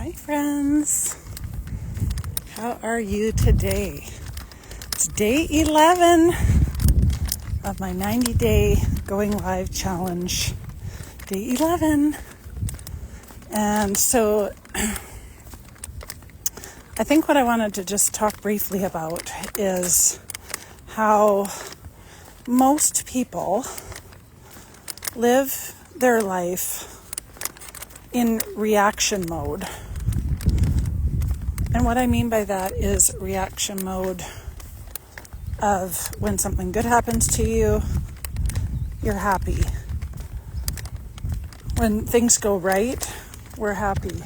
Hi friends, how are you today? It's day 11 of my 90-day going live challenge. Day 11. And so I think what I wanted to just talk briefly about is how most people live their life in reaction mode. And what I mean by that is reaction mode of when something good happens to you, you're happy. When things go right, we're happy.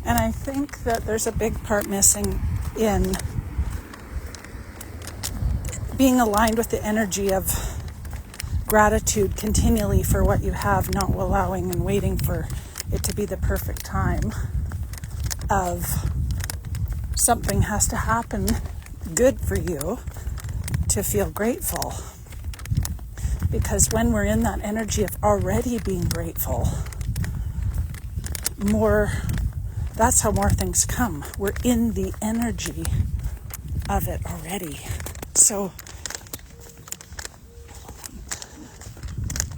And I think that there's a big part missing in being aligned with the energy of gratitude continually for what you have, not allowing and waiting for it to be the perfect time of something has to happen good for you to feel grateful. Because when we're in that energy of already being grateful, that's how more things come. We're in the energy of it already. So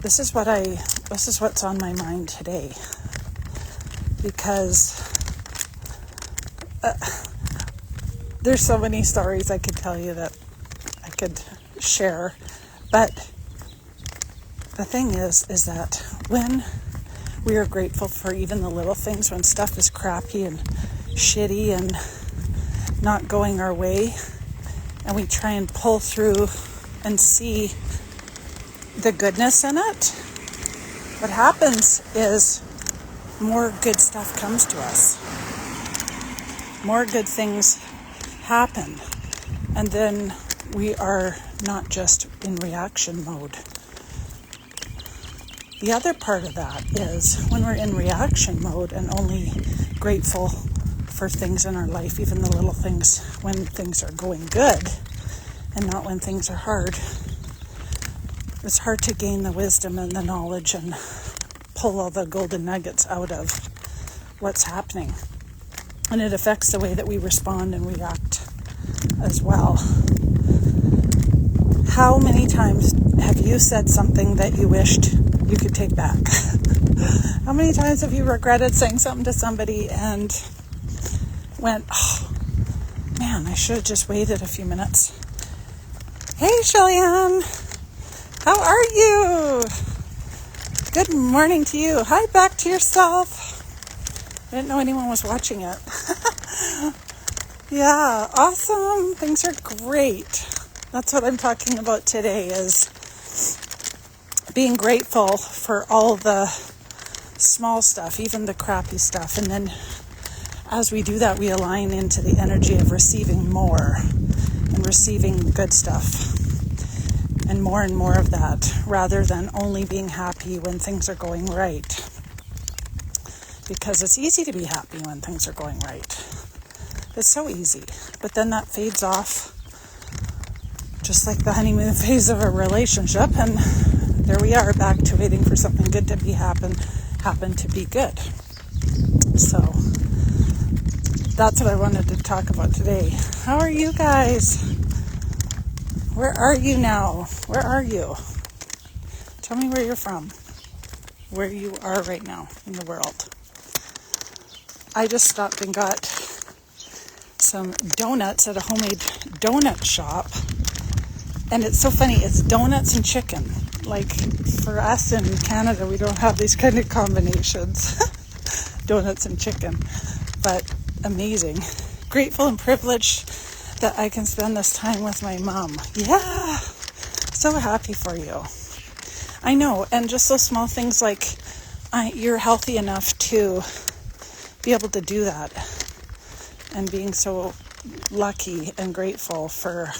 this is what's on my mind today, because there's so many stories I could tell you that I could share, but the thing is that when we are grateful for even the little things, when stuff is crappy and shitty and not going our way, and we try and pull through and see the goodness in it, what happens is more good stuff comes to us. More good things happen. And then we are not just in reaction mode. The other part of that is when we're in reaction mode and only grateful for things in our life, even the little things when things are going good and not when things are hard, it's hard to gain the wisdom and the knowledge and pull all the golden nuggets out of what's happening. And it affects the way that we respond and react as well. How many times have you said something that you wished you could take back? How many times have you regretted saying something to somebody and went, oh, man, I should have just waited a few minutes. Hey, Shelly-Ann, how are you? Good morning to you. Hi, back to yourself. I didn't know anyone was watching it. Yeah, awesome. Things are great. That's what I'm talking about today, is being grateful for all the small stuff, even the crappy stuff. And then as we do that, we align into the energy of receiving more and receiving good stuff and more of that, rather than only being happy when things are going right. Because it's easy to be happy when things are going right. It's so easy. But then that fades off, just like the honeymoon phase of a relationship, and there we are back to waiting for something good to happen to be good. So that's what I wanted to talk about today. How are you guys? Where are you now? Where are you? Tell me where you're from. Where you are right now in the world. I just stopped and got some donuts at a homemade donut shop. And it's so funny, it's donuts and chicken. Like, for us in Canada, we don't have these kind of combinations. Donuts and chicken. But amazing. Grateful and privileged that I can spend this time with my mom. Yeah, so happy for you. I know, and just those small things like you're healthy enough to be able to do that, and being so lucky and grateful for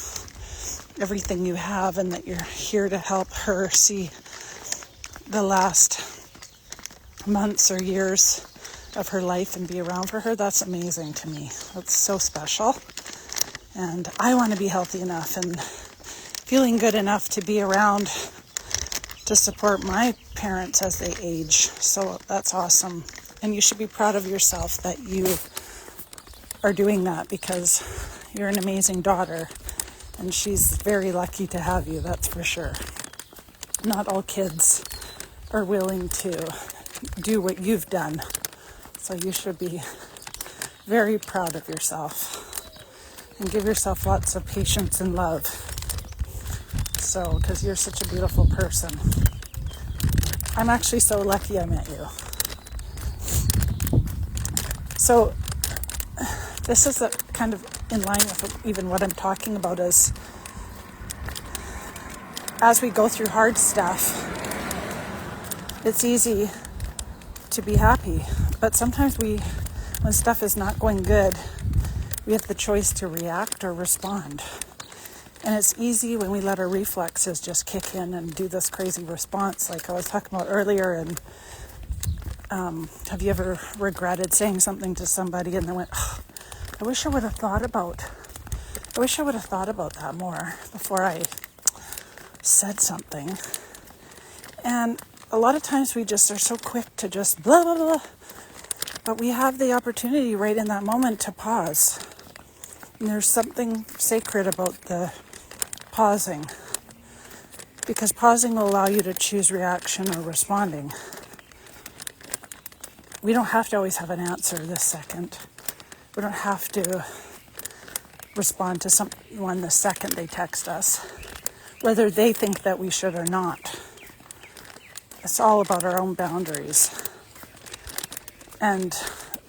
everything you have, and that you're here to help her see the last months or years of her life and be around for her. That's amazing to me. That's so special. And I want to be healthy enough and feeling good enough to be around to support my parents as they age. So that's awesome. And you should be proud of yourself that you are doing that, because you're an amazing daughter and she's very lucky to have you, that's for sure. Not all kids are willing to do what you've done. So you should be very proud of yourself and give yourself lots of patience and love. So, because you're such a beautiful person. I'm actually so lucky I met you. So this is kind of in line with even what I'm talking about, is as we go through hard stuff, it's easy to be happy. But sometimes when stuff is not going good, we have the choice to react or respond. And it's easy when we let our reflexes just kick in and do this crazy response like I was talking about earlier. And have you ever regretted saying something to somebody and then went, oh, I wish I would have thought about that more before I said something. And a lot of times we just are so quick to just blah, blah, blah. But we have the opportunity right in that moment to pause. And there's something sacred about the pausing, because pausing will allow you to choose reaction or responding. We don't have to always have an answer this second. We don't have to respond to someone the second they text us, whether they think that we should or not. It's all about our own boundaries. And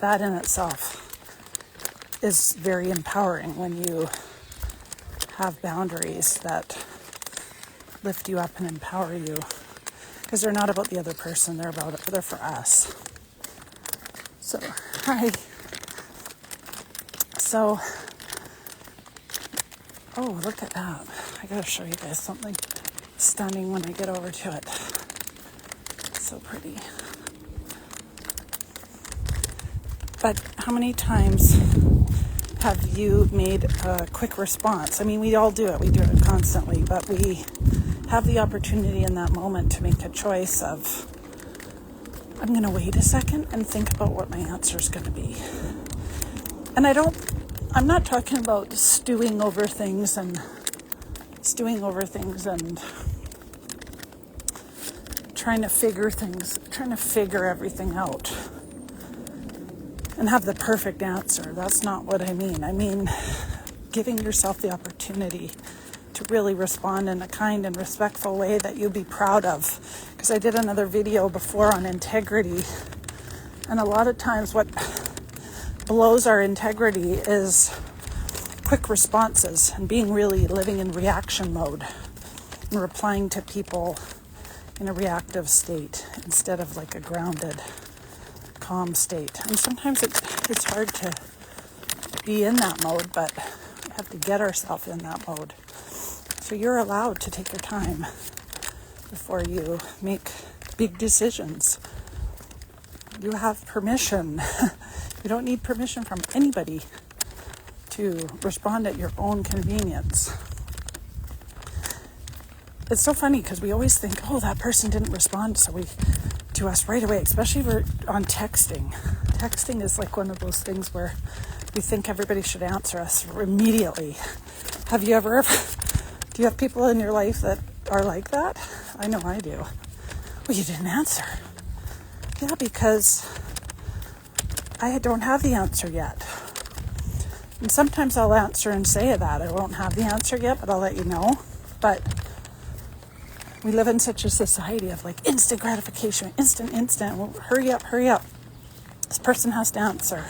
that in itself is very empowering when you have boundaries that lift you up and empower you. Because they're not about the other person, they're for us. So, hi. So, oh, look at that. I gotta show you guys something stunning when I get over to it. So pretty. But how many times have you made a quick response? I mean, we all do it. We do it constantly. But we have the opportunity in that moment to make a choice of, I'm going to wait a second and think about what my answer is going to be. And I'm not talking about stewing over things and trying to figure everything out and have the perfect answer. That's not what I mean. I mean, giving yourself the opportunity to really respond in a kind and respectful way that you'll be proud of. Because I did another video before on integrity, and a lot of times what blows our integrity is quick responses and living in reaction mode and replying to people in a reactive state instead of like a grounded, calm state. And sometimes it's hard to be in that mode, but we have to get ourselves in that mode. So you're allowed to take your time before you make big decisions. You have permission. You don't need permission from anybody to respond at your own convenience. It's so funny because we always think, oh, that person didn't respond to us right away, especially if we're on texting. Texting is like one of those things where we think everybody should answer us immediately. Do you have people in your life that are like that? I know I do. Well, you didn't answer. Yeah, because I don't have the answer yet. And sometimes I'll answer and say that. I won't have the answer yet, but I'll let you know. But we live in such a society of like instant gratification, instant. Well, hurry up. This person has to answer.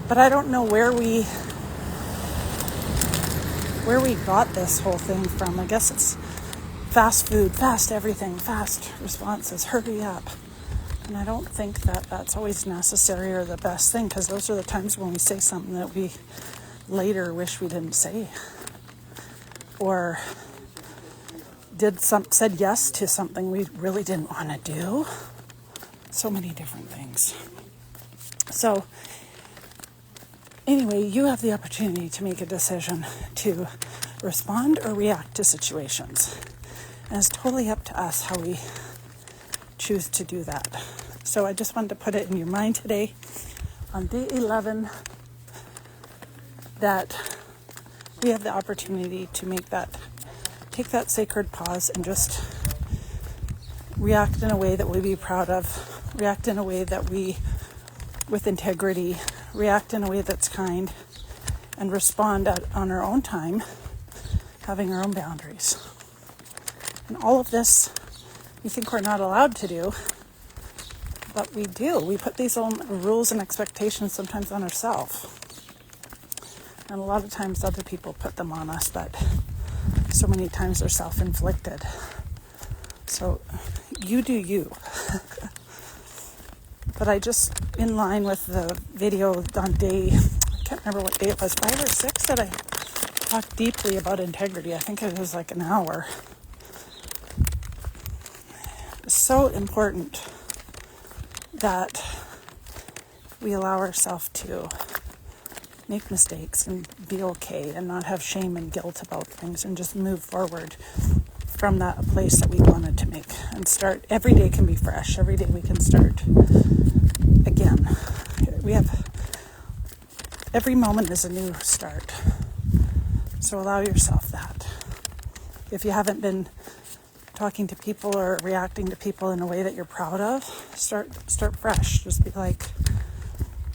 But I don't know where we got this whole thing from. I guess it's fast food, fast everything, fast responses, hurry up. And I don't think that that's always necessary or the best thing, because those are the times when we say something that we later wish we didn't say. Or said yes to something we really didn't want to do. So many different things. So anyway, you have the opportunity to make a decision to respond or react to situations. And it's totally up to us how we choose to do that. So I just wanted to put it in your mind today on day 11 that we have the opportunity to take that sacred pause and just react in a way that we'll be proud of, react in a way that with integrity, react in a way that's kind, and respond on our own time, having our own boundaries. And all of this, we think we're not allowed to do, but we do. We put these own rules and expectations sometimes on ourselves. And a lot of times other people put them on us, but so many times they're self-inflicted. So you do you. But I just, in line with the video on day, I can't remember what day it was, 5 or 6, that I talked deeply about integrity. I think it was like an hour. It's so important that we allow ourselves to make mistakes and be okay and not have shame and guilt about things and just move forward from that place that we wanted to make and start. Every day can be fresh. Every day we can start again. Every moment is a new start. So allow yourself that. If you haven't been talking to people or reacting to people in a way that you're proud of, start fresh. Just be like,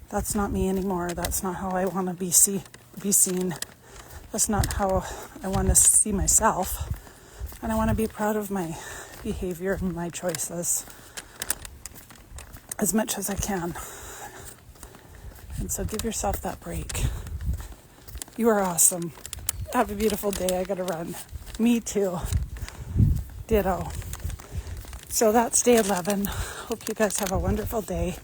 that's not me anymore. That's not how I want to be seen. That's not how I want to see myself. And I want to be proud of my behavior and my choices as much as I can. And so give yourself that break. You are awesome. Have a beautiful day. I got to run. Me too. Ditto. So that's day 11. Hope you guys have a wonderful day.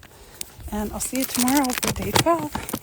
And I'll see you tomorrow for day 12.